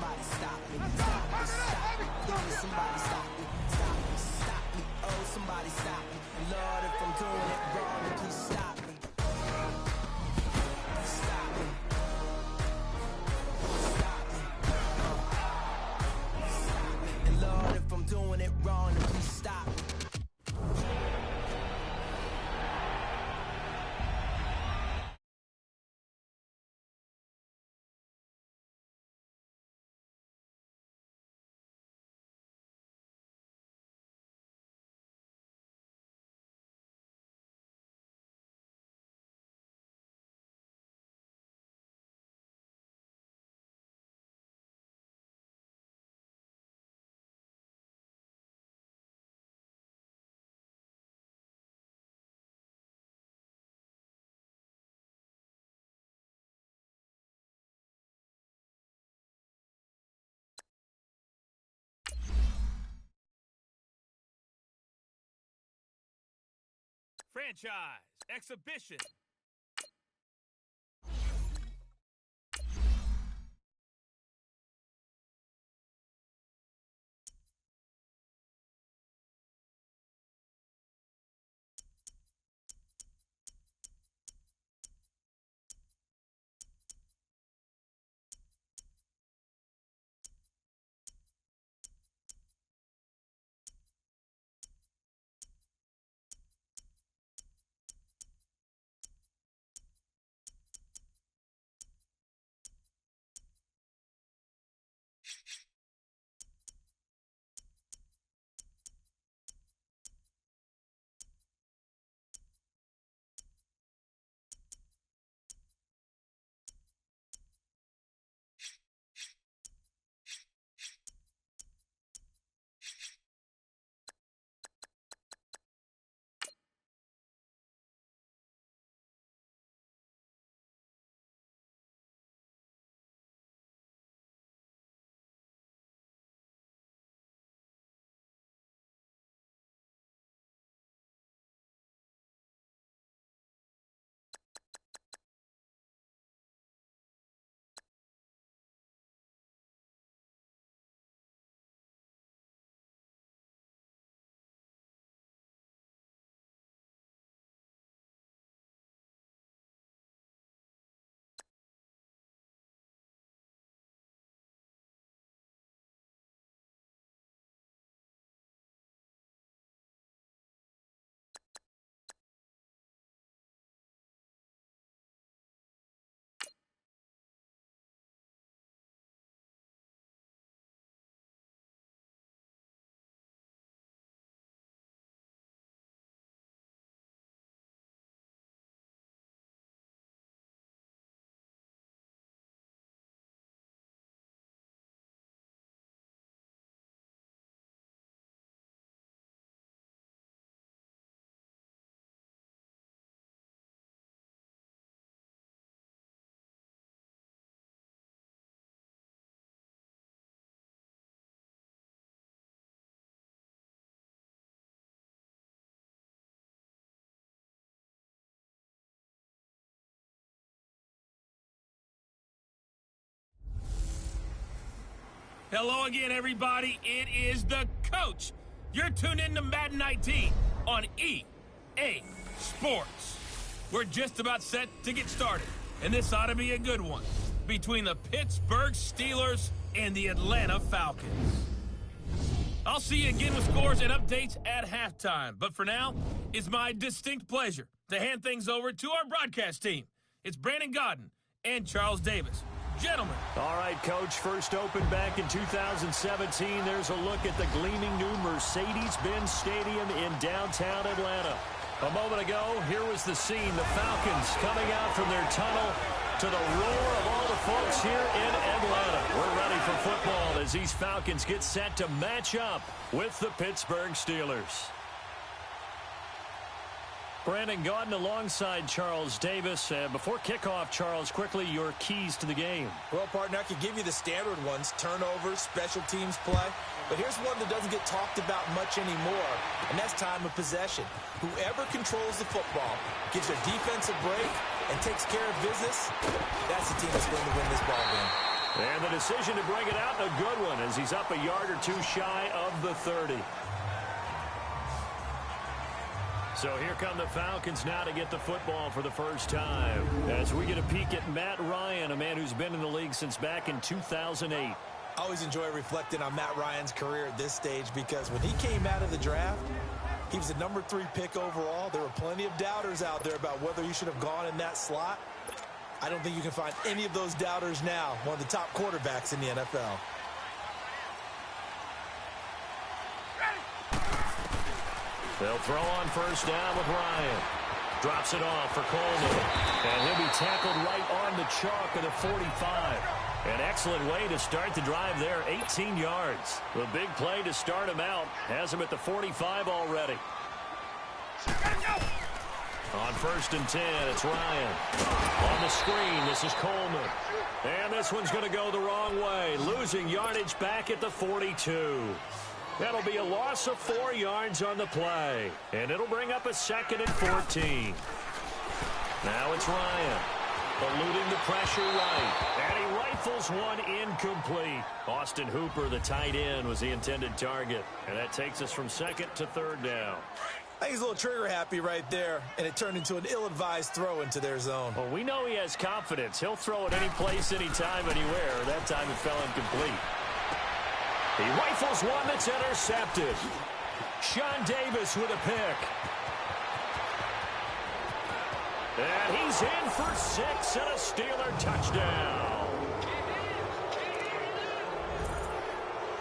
somebody stop me. Stop me, stop me. Please, somebody stop me. Stop me, stop me. Oh, somebody stop me. Lord, if I'm doing it wrong, then please stop me. Stop me. Stop me. Stop me. And Lord, if I'm doing it wrong, then please stop me. Franchise exhibition. Hello again, everybody. It is the coach. You're tuned in to Madden 19 on EA Sports. We're just about set to get started, and this ought to be a good one between the Pittsburgh Steelers and the Atlanta Falcons. I'll see you again with scores and updates at halftime, but for now, it's my distinct pleasure to hand things over to our broadcast team. It's Brandon Godden and Charles Davis. Gentlemen. All right, Coach, first opened back in 2017. There's a look at the gleaming new Mercedes-Benz Stadium in downtown Atlanta. A moment ago, here was the scene. The Falcons coming out from their tunnel to the roar of all the folks here in Atlanta. We're ready for football as these Falcons get set to match up with the Pittsburgh Steelers. Brandon Godden alongside Charles Davis. Before kickoff, Charles, quickly your keys to the game. Well, partner, I could give you the standard ones, turnovers, special teams play. But here's one that doesn't get talked about much anymore, and that's time of possession. Whoever controls the football, gives their defense a break, and takes care of business, that's the team that's going to win this ball game. And the decision to bring it out, a good one, as he's up a yard or two shy of the 30. So here come the Falcons now to get the football for the first time. As we get a peek at Matt Ryan, a man who's been in the league since back in 2008. I always enjoy reflecting on Matt Ryan's career at this stage because when he came out of the draft, he was the number 3 pick overall. There were plenty of doubters out there about whether he should have gone in that slot. I don't think you can find any of those doubters now. One of the top quarterbacks in the NFL. They'll throw on first down with Ryan. Drops it off for Coleman. And he'll be tackled right on the chalk of the 45. An excellent way to start the drive there, 18 yards. The big play to start him out has him at the 45 already. On first and 10, it's Ryan. On the screen, this is Coleman. And this one's going to go the wrong way, losing yardage back at the 42. That'll be a loss of 4 yards on the play. And it'll bring up a second and 14. Now it's Ryan. Eluding the pressure right. And he rifles one incomplete. Austin Hooper, the tight end, was the intended target. And that takes us from second to third down. I think he's a little trigger happy right there, and it turned into an ill-advised throw into their zone. Well, we know he has confidence. He'll throw it any place, anytime, anywhere. That time it fell incomplete. He rifles one that's intercepted. Sean Davis with a pick. And he's in for 6 and a Steeler touchdown.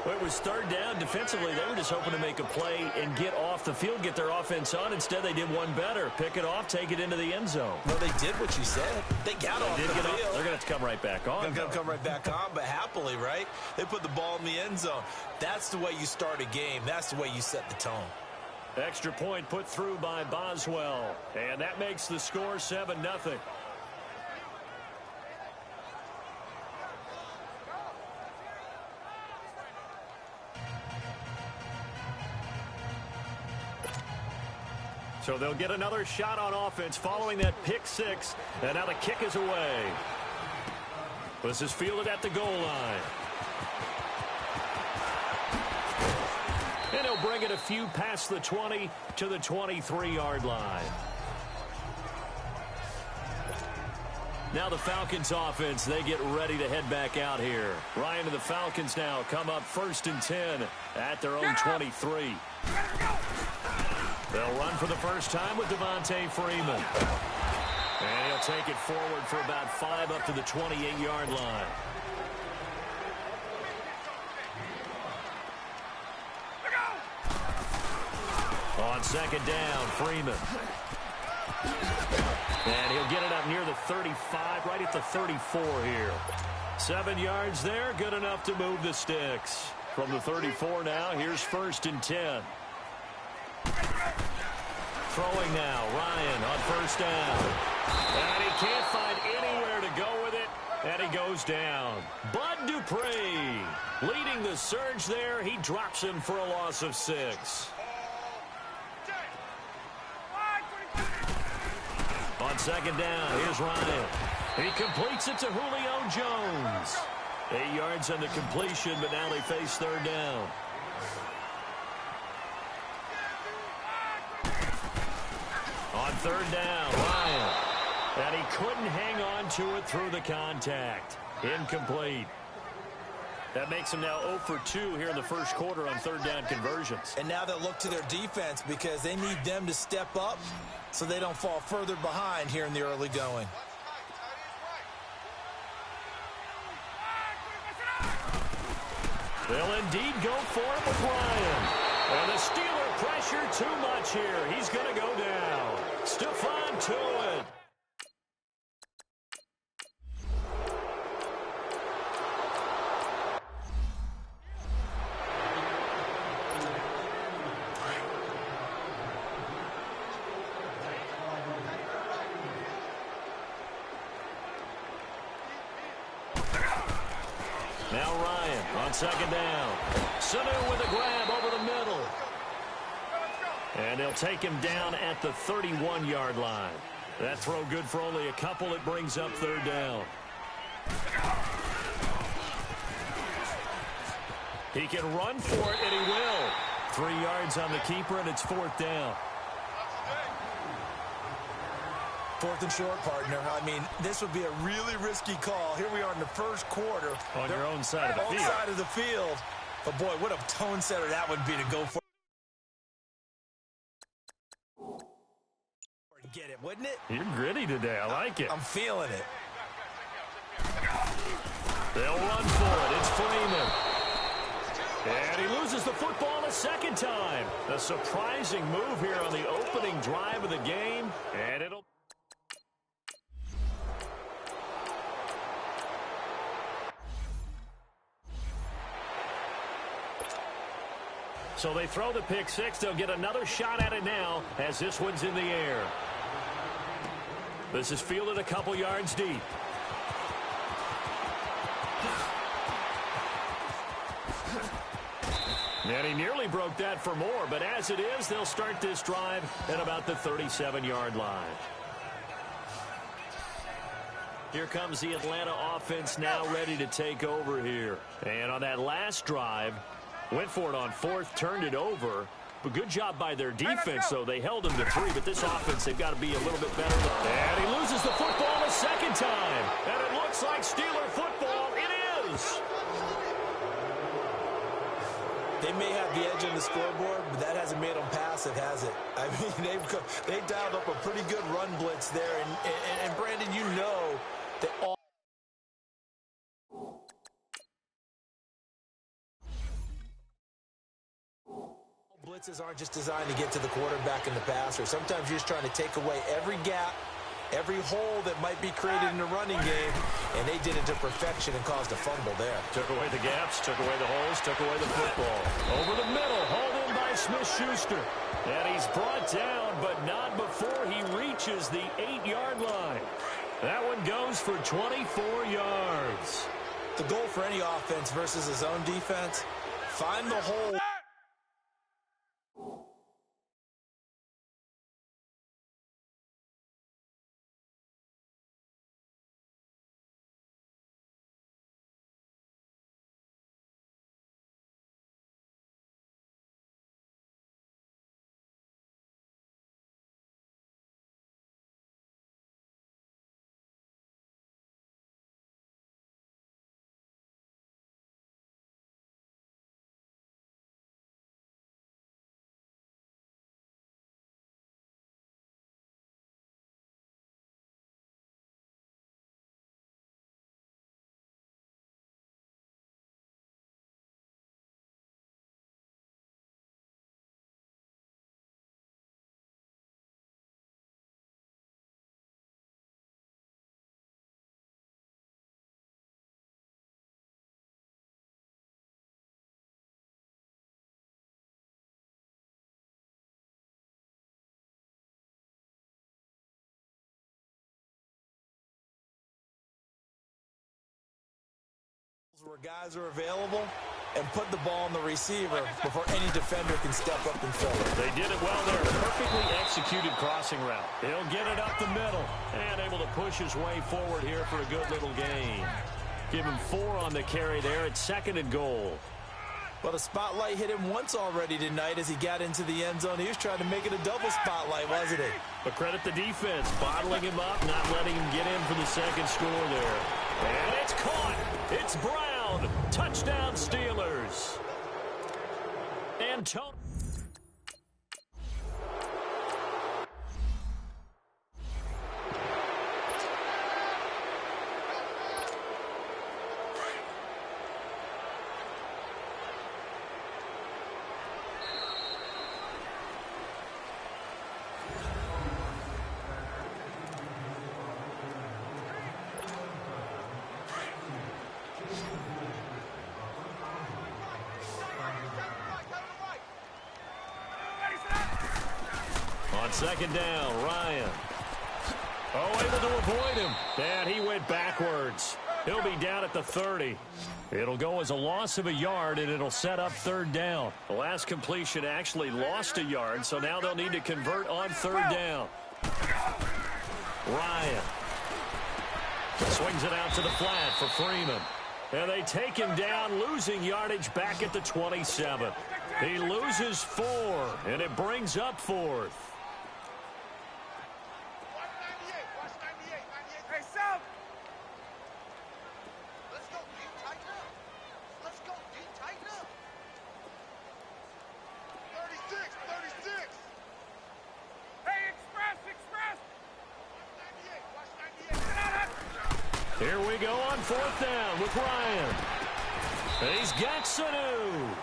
Well, it was third down. Defensively, they were just hoping to make a play and get off the field, get their offense on. Instead, they did one better. Pick it off, take it into the end zone. Well, they did what you said. They got off the field. They're going to have to come right back on. They're going to come right back on, but happily, right? They put the ball in the end zone. That's the way you start a game. That's the way you set the tone. Extra point put through by Boswell. And that makes the score 7-0. So they'll get another shot on offense following that pick 6. And now the kick is away. This is fielded at the goal line. And he'll bring it a few past the 20 to the 23-yard line. Now the Falcons offense, they get ready to head back out here. Ryan and the Falcons now come up first and 10 at their own 23. They'll run for the first time with Devontae Freeman. And he'll take it forward for about 5 up to the 28-yard line. On second down, Freeman. And he'll get it up near the 35, right at the 34 here. 7 yards there, good enough to move the sticks. From the 34 now, here's first and 10. Throwing now, Ryan on first down. And he can't find anywhere to go with it, and he goes down. Bud Dupree leading the surge there. He drops him for a loss of 6. On second down, here's Ryan. He completes it to Julio Jones. 8 yards on the completion, but now they face third down. On third down, Ryan. And he couldn't hang on to it through the contact. Incomplete. That makes them now 0 for 2 here in the first quarter on third down conversions. And now they'll look to their defense because they need them to step up so they don't fall further behind here in the early going. They'll indeed go for it with Ryan. And the Steeler pressure too much here. He's going to go down. Stephon Tuitt. Now Ryan on second down. Sanu with a grab over the middle. And they'll take him down at the 31-yard line. That throw good for only a couple. It brings up third down. He can run for it, and he will. 3 yards on the keeper, and it's 4th down. 4th and short, partner. I mean, this would be a really risky call. Here we are in the first quarter. On your own side of the field. Own side of the field. But, boy, what a tone setter that would be to go for. Get it, wouldn't it? You're gritty today. I like it. I'm feeling it. They'll run for it. It's Freeman. And he loses the football a second time. A surprising move here on the opening drive of the game. And it'll... So they throw the pick six. They'll get another shot at it now as this one's in the air. This is fielded a couple yards deep. And he nearly broke that for more, but as it is, they'll start this drive at about the 37-yard line. Here comes the Atlanta offense now ready to take over here. And on that last drive, went for it on 4th, turned it over. But good job by their defense, though. They held him to 3, but this offense, they've got to be a little bit better. And he loses the football a second time. And it looks like Steeler football. It is. They may have the edge on the scoreboard, but that hasn't made them pass it, has it? I mean, they've dialed up a pretty good run blitz there. And Brandon, you know that all blitzes aren't just designed to get to the quarterback and the passer. Sometimes you're just trying to take away every gap, every hole that might be created in the running game, and they did it to perfection and caused a fumble there. Took away the gaps, took away the holes, took away the football. Over the middle, hauled in by Smith-Schuster. And he's brought down, but not before he reaches the 8-yard line. That one goes for 24 yards. The goal for any offense versus his own defense, find the hole. Where guys are available and put the ball on the receiver before any defender can step up and fill it. They did it well there. Perfectly executed crossing route. He'll get it up the middle and able to push his way forward here for a good little gain. Give him 4 on the carry there at 2nd and goal. Well, the spotlight hit him once already tonight as he got into the end zone. He was trying to make it a double spotlight, wasn't he? But credit the defense, bottling him up, not letting him get in for the second score there. And it's caught. It's Brown. Touchdown, Steelers. And Tony. On 2nd down, Ryan. Oh, able to avoid him. And he went backwards. He'll be down at the 30. It'll go as a loss of a yard, and it'll set up 3rd down. The last completion actually lost a yard, so now they'll need to convert on 3rd down. Ryan swings it out to the flat for Freeman. And they take him down, losing yardage back at the 27. He loses 4, and it brings up 4th. Here we go on 4th down with Ryan. He's got Sanu.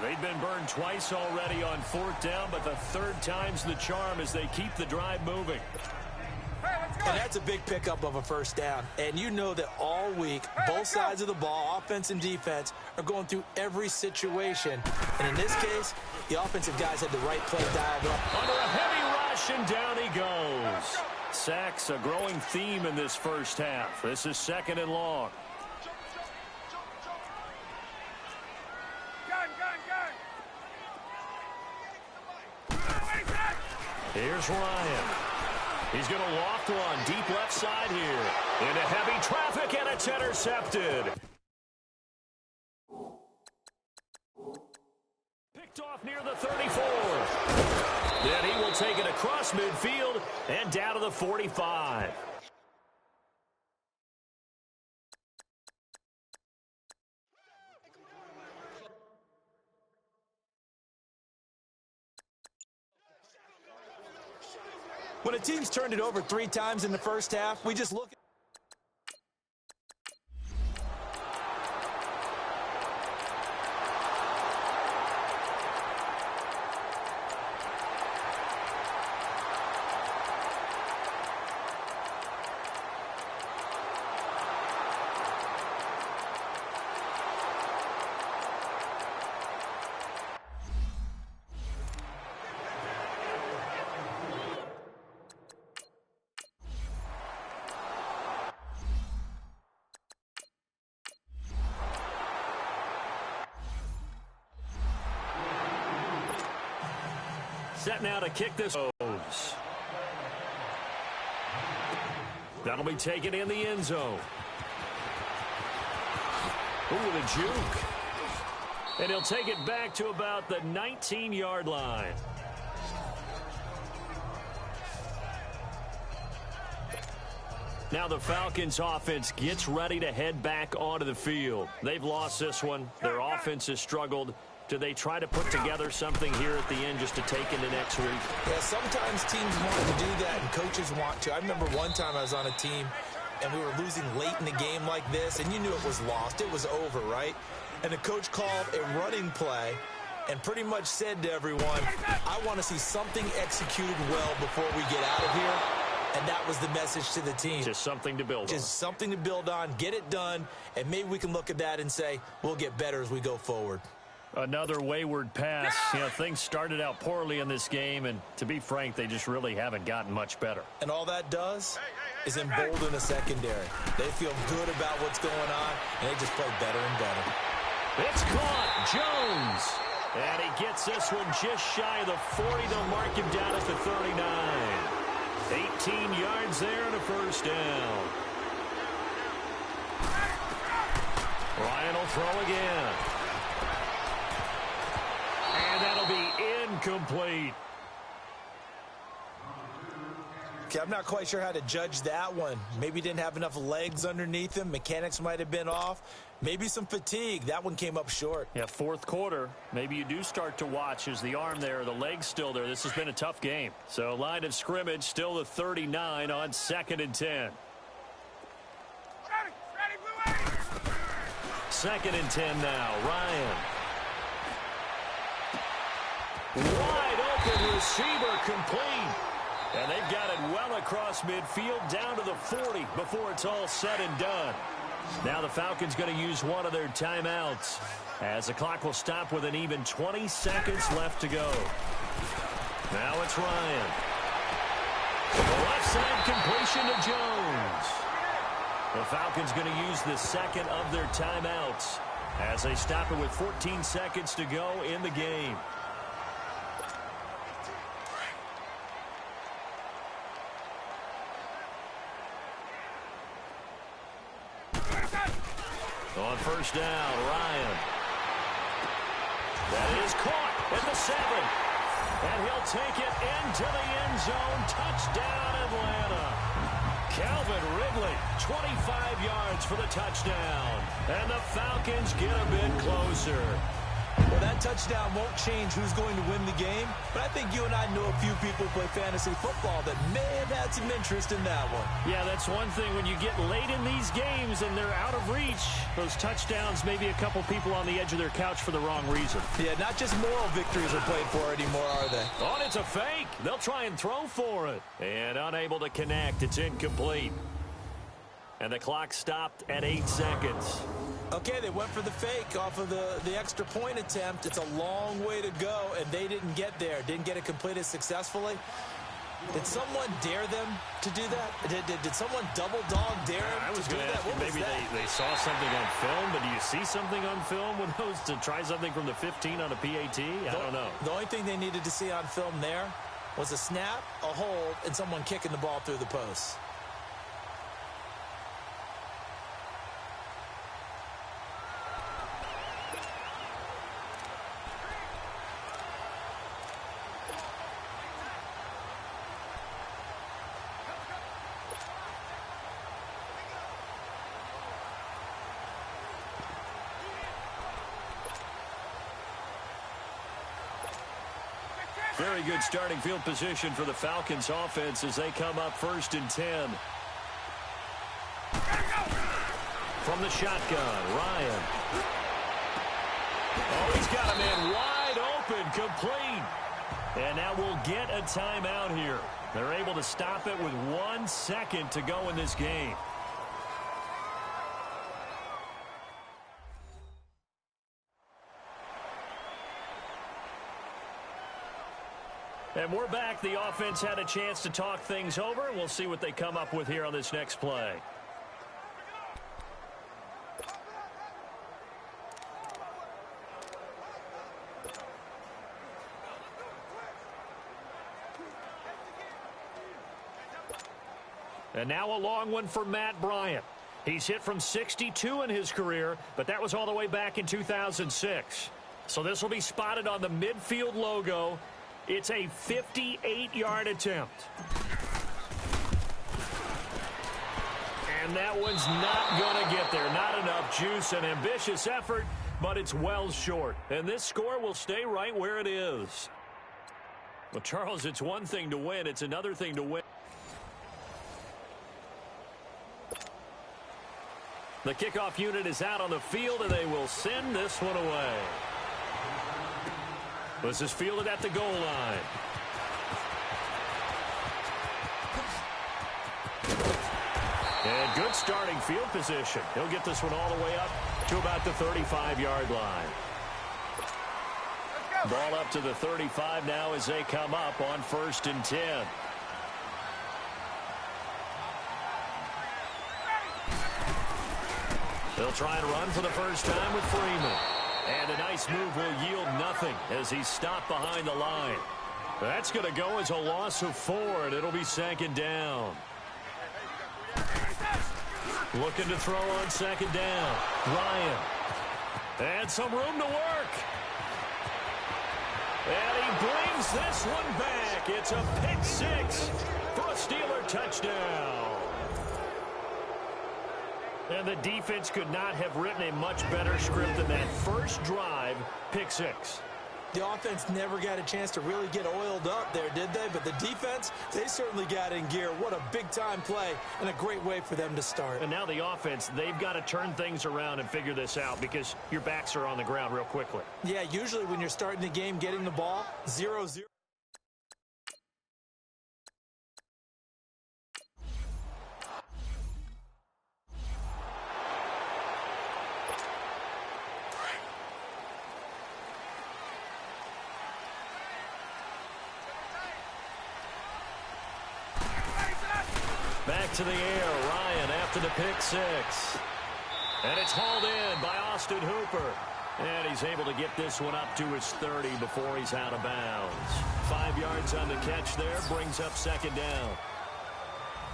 They've been burned twice already on 4th down, but the 3rd time's the charm as they keep the drive moving. And that's a big pickup of a 1st down. And you know that all week, both sides of the ball, offense and defense, are going through every situation. And in this case, the offensive guys had the right play dialed up. Under a heavy rush, and down he goes. Sacks a growing theme in this 1st half. This is 2nd and long. Here's Ryan. He's going to loft one deep left side here. Into heavy traffic, and it's intercepted. Picked off near the 34. Then he will take it across midfield and down to the 45. When a team's turned it over 3 times in the 1st half, we just look at set now to kick this. That'll be taken in the end zone. Ooh, the juke. And he'll take it back to about the 19-yard line. Now the Falcons offense gets ready to head back onto the field. They've lost this one. Their offense has struggled. Do they try to put together something here at the end just to take into next week? Yeah, sometimes teams want to do that and coaches want to. I remember one time I was on a team and we were losing late in the game like this, and you knew it was lost. It was over, right? And the coach called a running play and pretty much said to everyone, I want to see something executed well before we get out of here. And that was the message to the team. Just something to build on. Just something to build on, get it done, and maybe we can look at that and say, we'll get better as we go forward. Another wayward pass. You know, things started out poorly in this game, and to be frank, they just really haven't gotten much better. And all that does is embolden the secondary. They feel good about what's going on, and they just play better and better. It's caught. Jones. And he gets this one just shy of the 40. They'll mark him down at the 39. 18 yards there and a 1st down. Ryan will throw again. And that'll be incomplete. Okay, I'm not quite sure how to judge that one. Maybe didn't have enough legs underneath him. Mechanics might have been off. Maybe some fatigue. That one came up short. Yeah, 4th quarter. Maybe you do start to watch as the arm there, the leg's still there. This has been a tough game. So line of scrimmage, still the 39 on 2nd and 10. 2nd and 10 now. Ryan. Wide open receiver complete. And they've got it well across midfield down to the 40 before it's all said and done. Now the Falcons going to use one of their timeouts as the clock will stop with an even 20 seconds left to go. Now it's Ryan. The left side completion to Jones. The Falcons going to use the second of their timeouts as they stop it with 14 seconds to go in the game. On first down, Ryan. That is caught at the 7. And he'll take it into the end zone. Touchdown, Atlanta. Calvin Ridley, 25 yards for the touchdown. And the Falcons get a bit closer. Well, that touchdown won't change who's going to win the game, but I think you and I know a few people who play fantasy football that may have had some interest in that one. Yeah, that's one thing. When you get late in these games and they're out of reach, those touchdowns, maybe a couple people on the edge of their couch for the wrong reason. Yeah, not just moral victories are played for anymore, are they? Oh, it's a fake. They'll try and throw for it. And unable to connect. It's incomplete. And the clock stopped at 8 seconds. Okay, they went for the fake off of the extra point attempt. It's a long way to go, and they didn't get there. Didn't get it completed successfully. Did someone dare them to do that? Did someone double dog dare them I was to do going to that? ask you, maybe they saw something on film, but do you see something on film with those to try something from the 15 on a PAT? I don't know. The only thing they needed to see on film there was a snap, a hold, and someone kicking the ball through the post. Very good starting field position for the Falcons offense as they come up 1st and 10. From the shotgun, Ryan. Oh, he's got him in wide open, complete. And now we'll get a timeout here. They're able to stop it with 1 second to go in this game. And we're back. The offense had a chance to talk things over. We'll see what they come up with here on this next play. And now a long one for Matt Bryant. He's hit from 62 in his career, but that was all the way back in 2006. So this will be spotted on the midfield logo. It's a 58-yard attempt. And that one's not going to get there. Not enough juice. An ambitious effort, but it's well short. And this score will stay right where it is. Well, Charles, it's one thing to win. It's another thing to win. The kickoff unit is out on the field, and they will send this one away. This is fielded at the goal line. And good starting field position. He'll get this one all the way up to about the 35-yard line. Ball up to the 35 now as they come up on 1st and 10. They'll try and run for the first time with Freeman. And a nice move will yield nothing as he's stopped behind the line. That's going to go as a loss of 4, and it'll be 2nd down. Looking to throw on 2nd down. Ryan. And some room to work. And he brings this one back. It's a pick 6 for a Steeler touchdown. And the defense could not have written a much better script than that first drive, pick 6. The offense never got a chance to really get oiled up there, did they? But the defense, they certainly got in gear. What a big-time play and a great way for them to start. And now the offense, they've got to turn things around and figure this out because your backs are on the ground real quickly. Yeah, usually when you're starting the game getting the ball, 0-0. Back to the air, Ryan after the pick 6. And it's hauled in by Austin Hooper. And he's able to get this one up to his 30 before he's out of bounds. 5 yards on the catch there, brings up 2nd down.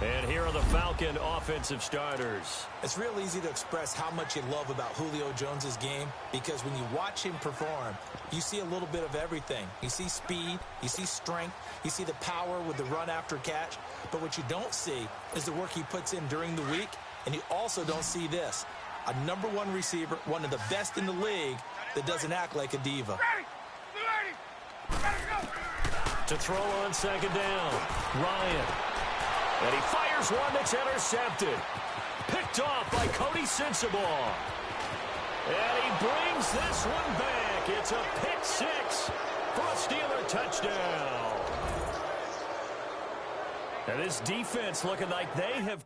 And here are the Falcon offensive starters. It's real easy to express how much you love about Julio Jones's game because when you watch him perform, you see a little bit of everything. You see speed, you see strength, you see the power with the run after catch. But what you don't see is the work he puts in during the week, and you also don't see this. A #1 receiver, one of the best in the league, that doesn't act like a diva. To throw on second down, Ryan. And he fires one that's intercepted. Picked off by Cody Sensabaugh. And he brings this one back. It's a pick six for a Steeler touchdown. And this defense looking like they have...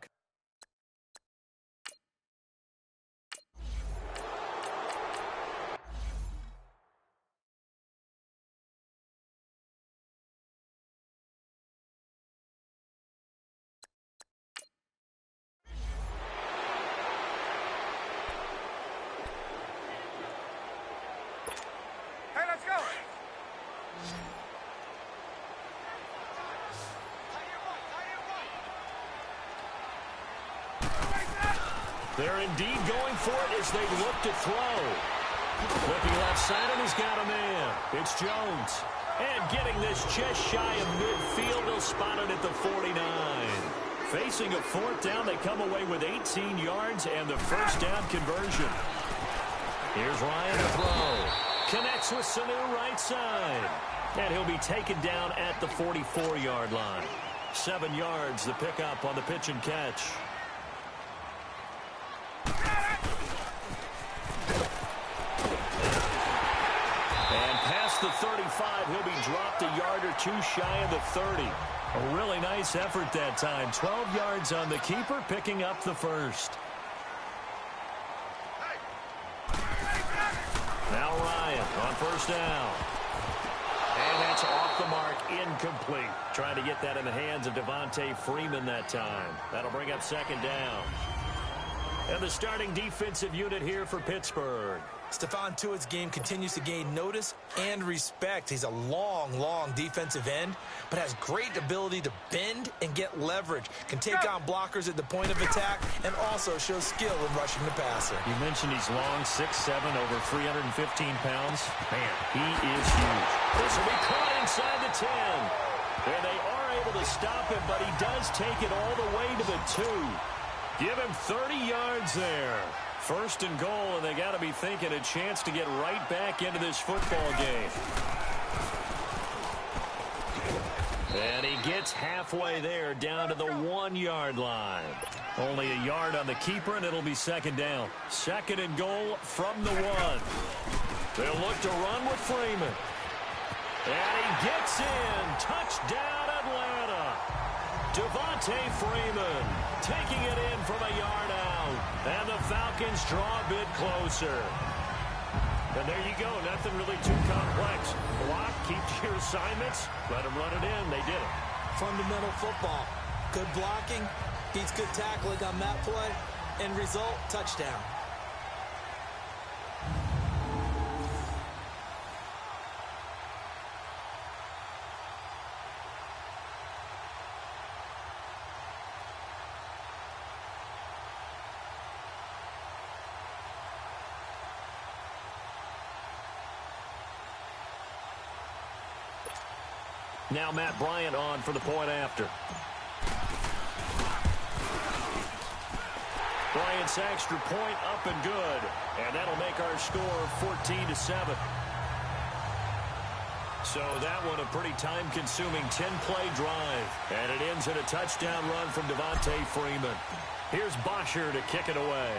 They're indeed going for it as they look to throw. Looking left side, and he's got a man. It's Jones. And getting this just shy of midfield, they'll spot it at the 49. Facing a fourth down, they come away with 18 yards and the first down conversion. Here's Ryan to throw. Connects with Sanu right side. And he'll be taken down at the 44-yard line. 7 yards, the pickup on the pitch and catch. And past the 35, he'll be dropped a yard or two shy of the 30. A really nice effort that time. 12 yards on the keeper, picking up the first. Now Ryan on first down. And that's off the mark, incomplete. Trying to get that in the hands of Devontae Freeman that time. That'll bring up second down. And the starting defensive unit here for Pittsburgh. Stephon Tuitt's game continues to gain notice and respect. He's a long defensive end, but has great ability to bend and get leverage. Can take on blockers at the point of attack and also shows skill in rushing the passer. You mentioned he's long, 6'7", over 315 pounds. Man, he is huge. This will be caught inside the 10. And they are able to stop him, but he does take it all the way to the 2. Give him 30 yards there. First and goal, and they got to be thinking a chance to get right back into this football game. And he gets halfway there, down to the 1-yard line. Only a yard on the keeper, and it'll be second down. Second and goal from the 1. They'll look to run with Freeman. And he gets in. Touchdown, Atlanta. Devontae Freeman taking it in from a yard out. And the Falcons draw a bit closer. And there you go. Nothing really too complex. Block, keep to your assignments. Let them run it in. They did it. Fundamental football. Good blocking. Beats good tackling on that play. End result, touchdown. Now Matt Bryant on for the point after. Bryant's extra point up and good. And that'll make our score 14-7. So that one a pretty time-consuming 10-play drive. And it ends in a touchdown run from Devontae Freeman. Here's Bosher to kick it away.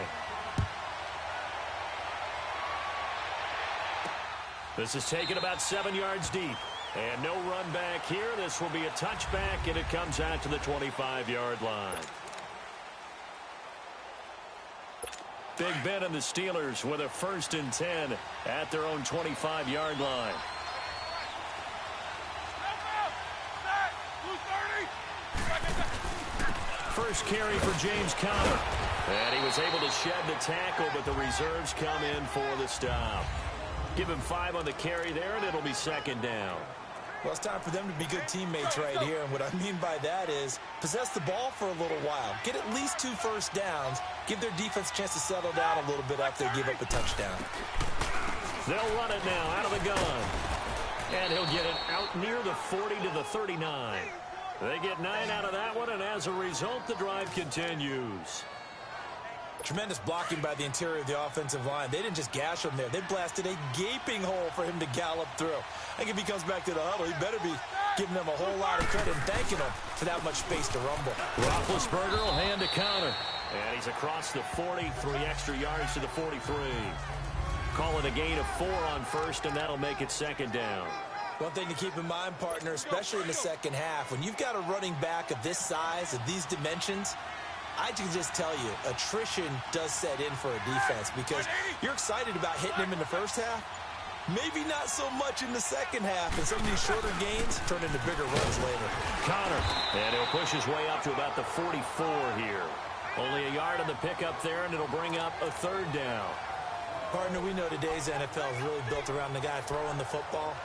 This is taken about 7 yards deep. And no run back here. This will be a touchback, and it comes out to the 25-yard line. Big Ben and the Steelers with a 1st and 10 at their own 25-yard line. First carry for James Conner. And he was able to shed the tackle, but the reserves come in for the stop. Give him 5 on the carry there, and it'll be second down. Well, it's time for them to be good teammates right here. And what I mean by that is possess the ball for a little while. Get at least 2 first downs. Give their defense a chance to settle down a little bit after they give up a touchdown. They'll run it now out of the gun. And he'll get it out near the 40 to the 39. They get 9 out of that one, and as a result, the drive continues. Tremendous blocking by the interior of the offensive line. They didn't just gash him there. They blasted a gaping hole for him to gallop through. I think if he comes back to the huddle, he better be giving them a whole lot of credit and thanking them for that much space to rumble. Roethlisberger will hand a counter. And he's across the 40, 3 extra yards to the 43. Call it a gain of 4 on first, and that'll make it second down. One thing to keep in mind, partner, especially in the second half, when you've got a running back of this size, of these dimensions, I can just tell you, attrition does set in for a defense because you're excited about hitting him in the first half. Maybe not so much in the second half, and some of these shorter gains turn into bigger runs later. Connor, and he'll push his way up to about the 44 here. Only a yard on the pickup there, and it'll bring up a third down. Partner, we know today's NFL is really built around the guy throwing the football.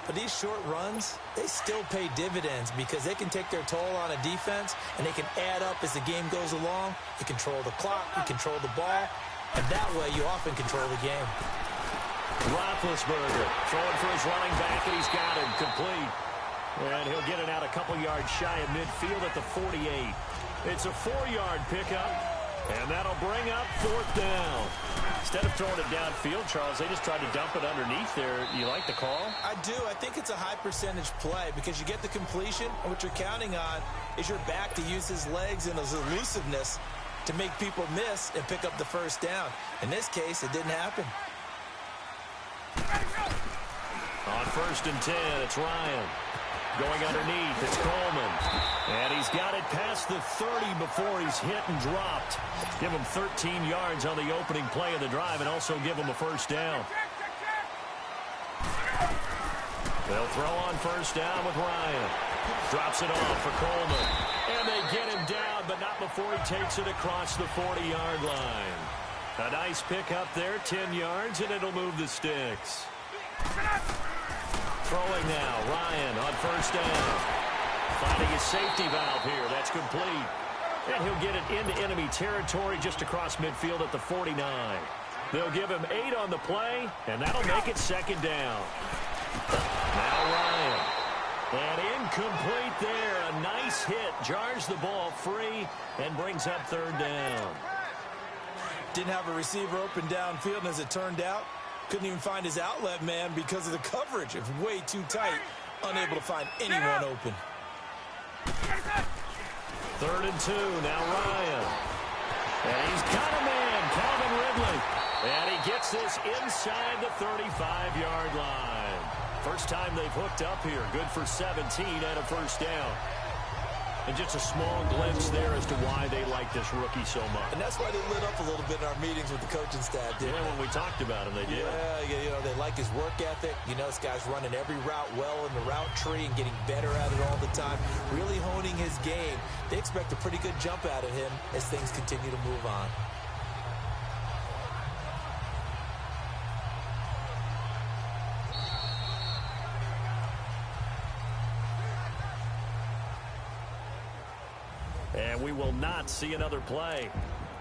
But these short runs, they still pay dividends because they can take their toll on a defense, and they can add up as the game goes along. You control the clock, you control the ball, and that way you often control the game. Roethlisberger throwing for his running back, and he's got him complete. And he'll get it out a couple yards shy of midfield at the 48. It's a 4-yard pickup, and that'll bring up 4th down. Instead of throwing it downfield, Charles, they just tried to dump it underneath there. You like the call? I do. I think it's a high percentage play because you get the completion, and what you're counting on is your back to use his legs and his elusiveness to make people miss and pick up the first down. In this case, it didn't happen. On 1st and 10, it's Ryan. Going underneath, it's Coleman. And he's got it past the 30 before he's hit and dropped. Give him 13 yards on the opening play of the drive and also give him a first down. They'll throw on first down with Ryan. Drops it off for Coleman. And they get him down, but not before he takes it across the 40-yard line. A nice pickup there, 10 yards, and it'll move the sticks. Throwing now, Ryan on first down. Finding his safety valve here. That's complete. And he'll get it into enemy territory just across midfield at the 49. They'll give him 8 on the play, and that'll make it second down. Now Ryan. And incomplete there. A nice hit. Jars the ball free and brings up 3rd down. Didn't have a receiver open downfield, and as it turned out, couldn't even find his outlet man because of the coverage. It's way too tight. Unable to find anyone open. 3rd and 2. Now Ryan. And he's got a man, Calvin Ridley. And he gets this inside the 35-yard line. First time they've hooked up here. Good for 17 and a first down. And just a small glimpse there as to why they like this rookie so much. And that's why they lit up a little bit in our meetings with the coaching staff, didn't when we talked about him, they did. Yeah, you know, they like his work ethic. You know, this guy's running every route well in the route tree and getting better at it all the time. Really honing his game. They expect a pretty good jump out of him as things continue to move on. And we will not see another play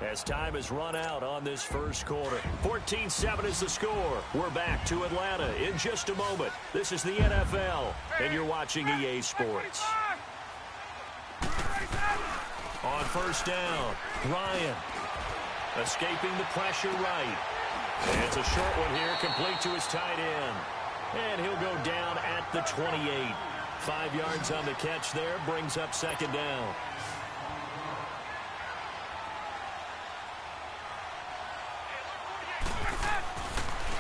as time has run out on this first quarter. 14-7 is the score. We're back to Atlanta in just a moment. This is the NFL, and you're watching EA Sports. On first down, Ryan escaping the pressure right. And it's a short one here, complete to his tight end. And he'll go down at the 28. 5 yards on the catch there, brings up second down.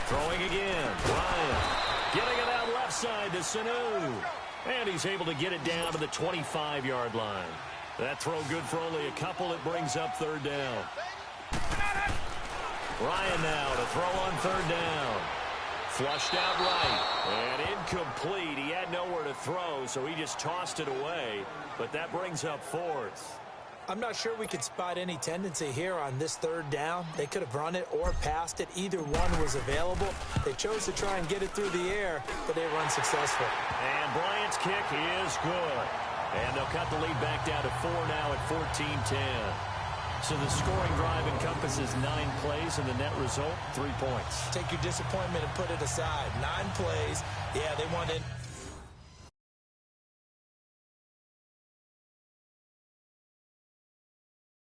Throwing again, Ryan. Getting it out left side to Sanu. And he's able to get it down to the 25-yard line. That throw good for only a couple. It brings up 3rd down. Ryan now to throw on 3rd down. Flushed out right. And incomplete. He had nowhere to throw, so he just tossed it away. But that brings up 4th. I'm not sure we could spot any tendency here on this third down. They could have run it or passed it. Either one was available. They chose to try and get it through the air, but they were unsuccessful. And Bryant's kick is good. And they'll cut the lead back down to 4 now at 14-10. So the scoring drive encompasses 9 plays, and the net result, 3 points. Take your disappointment and put it aside. 9 plays. Yeah, they wanted